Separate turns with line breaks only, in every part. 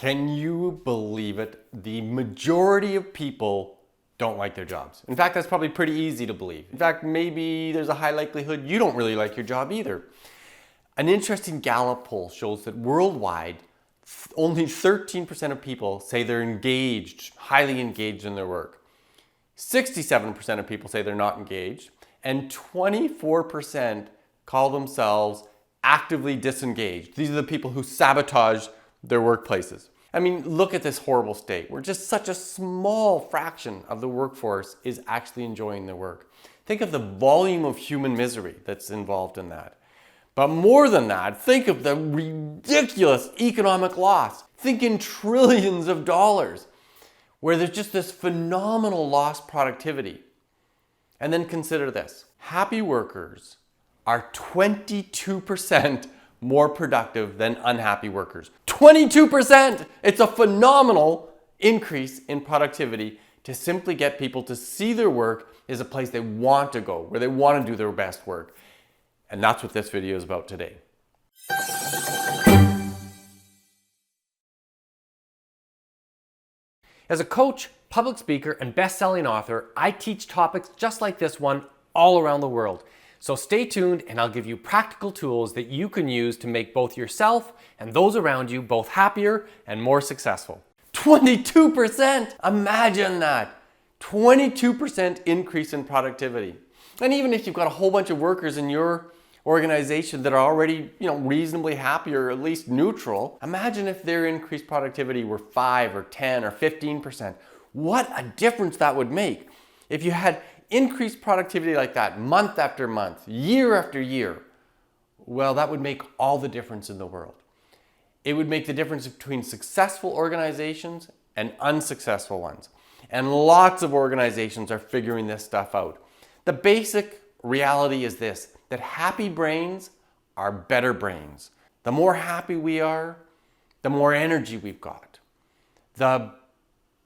Can you believe it? The majority of people don't like their jobs. In fact, that's probably pretty easy to believe. In fact, maybe there's a high likelihood you don't really like your job either. An interesting Gallup poll shows that worldwide, only 13% of people say they're engaged, highly engaged in their work. 67% of people say they're not engaged, and 24% call themselves actively disengaged. These are the people who sabotage their workplaces. I mean, look at this horrible state where just such a small fraction of the workforce is actually enjoying their work. Think of the volume of human misery that's involved in that. But more than that, think of the ridiculous economic loss. Think in trillions of dollars, where there's just this phenomenal lost productivity. And then consider this. Happy workers are 22% more productive than unhappy workers. 22%! It's a phenomenal increase in productivity to simply get people to see their work as a place they want to go, where they want to do their best work. And that's what this video is about today.
As a coach, public speaker, and best-selling author, I teach topics just like this one all around the world. So stay tuned and I'll give you practical tools that you can use to make both yourself and those around you both happier and more successful.
22%! Imagine that! 22% increase in productivity. And even if you've got a whole bunch of workers in your organization that are already, reasonably happy or at least neutral, imagine if their increased productivity were 5 or 10 or 15%. What a difference that would make. If you had increased productivity like that month after month, year after year, well, that would make all the difference in the world. It would make the difference between successful organizations and unsuccessful ones. And lots of organizations are figuring this stuff out. The basic reality is this, that happy brains are better brains. The more happy we are, the more energy we've got. The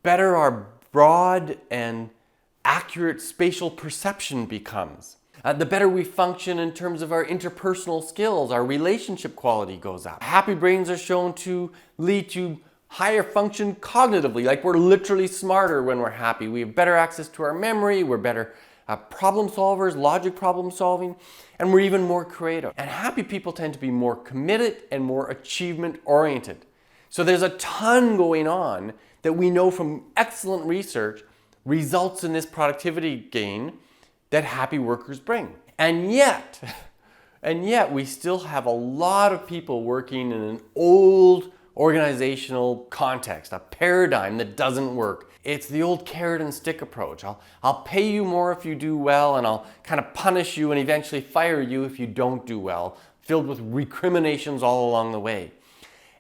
better our broad and accurate spatial perception becomes. The better we function in terms of our interpersonal skills, our relationship quality goes up. Happy brains are shown to lead to higher function cognitively, like we're literally smarter when we're happy. We have better access to our memory, we're better problem solvers, logic problem solving, and we're even more creative. And happy people tend to be more committed and more achievement oriented. So there's a ton going on that we know from excellent research results in this productivity gain that happy workers bring. And yet we still have a lot of people working in an old organizational context, a paradigm that doesn't work. It's the old carrot and stick approach. I'll pay you more if you do well, and I'll kind of punish you and eventually fire you if you don't do well, filled with recriminations all along the way.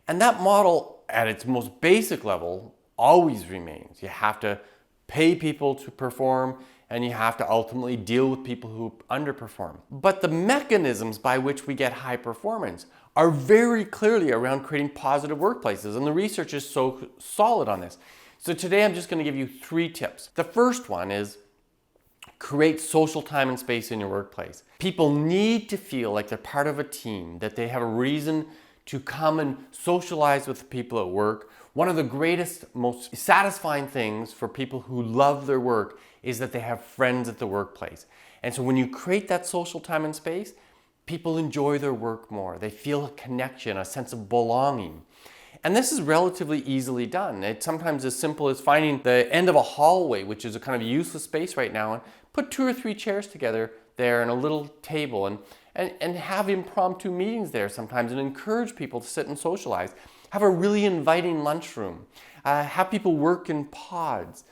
And that model, at its most basic level, always remains. You have to pay people to perform, and you have to ultimately deal with people who underperform. But the mechanisms by which we get high performance are very clearly around creating positive workplaces, and the research is so solid on this. So today I'm just going to give you 3 tips. The first one is create social time and space in your workplace. People need to feel like they're part of a team, that they have a reason to come and socialize with the people at work. One of the greatest, most satisfying things for people who love their work is that they have friends at the workplace. And so when you create that social time and space, people enjoy their work more. They feel a connection, a sense of belonging. And this is relatively easily done. It's sometimes as simple as finding the end of a hallway, which is a kind of useless space right now, and put 2 or 3 chairs together there and a little table and have impromptu meetings there sometimes and encourage people to sit and socialize. Have a really inviting lunchroom. Have people work in pods.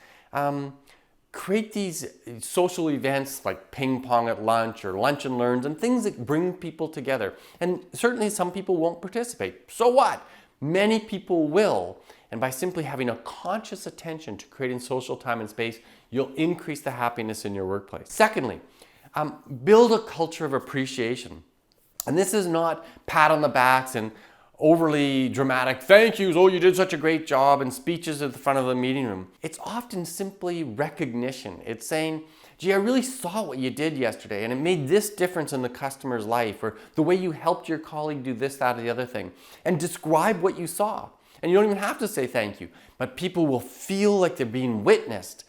Create these social events like ping pong at lunch or lunch and learns and things that bring people together. And certainly some people won't participate. So what? Many people will. And by simply having a conscious attention to creating social time and space, you'll increase the happiness in your workplace. Secondly, build a culture of appreciation. And this is not pat on the backs and overly dramatic thank yous, oh you did such a great job, and speeches at the front of the meeting room. It's often simply recognition. It's saying, gee, I really saw what you did yesterday and it made this difference in the customer's life, or the way you helped your colleague do this, that, or the other thing. And describe what you saw. And you don't even have to say thank you, but people will feel like they're being witnessed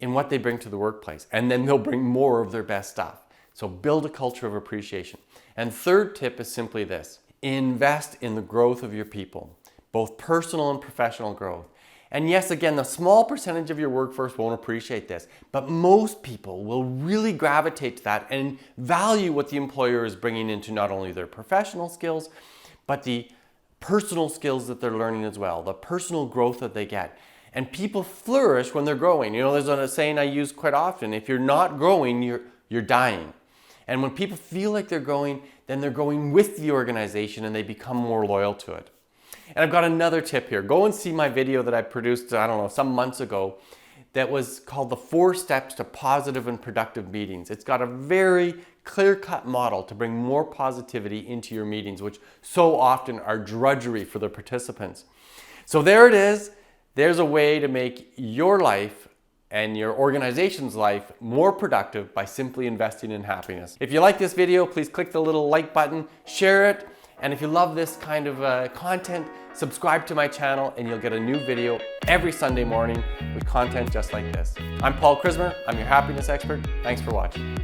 in what they bring to the workplace, and then they'll bring more of their best stuff. So build a culture of appreciation. And third tip is simply this: invest in the growth of your people, both personal and professional growth. And yes, again, the small percentage of your workforce won't appreciate this, but most people will really gravitate to that and value what the employer is bringing into not only their professional skills, but the personal skills that they're learning as well, the personal growth that they get. And people flourish when they're growing. You know, there's a saying I use quite often: if you're not growing, you're dying. And when people feel like they're growing, then they're growing with the organization and they become more loyal to it. And I've got another tip here. Go and see my video that I produced, I don't know, some months ago, that was called the 4 Steps to Positive and Productive Meetings. It's got a very clear-cut model to bring more positivity into your meetings, which so often are drudgery for the participants. So there it is. There's a way to make your life and your organization's life more productive by simply investing in happiness. If you like this video, please click the little like button, share it, and if you love this kind of content, subscribe to my channel and you'll get a new video every Sunday morning with content just like this. I'm Paul Chrismer. I'm your happiness expert. Thanks for watching.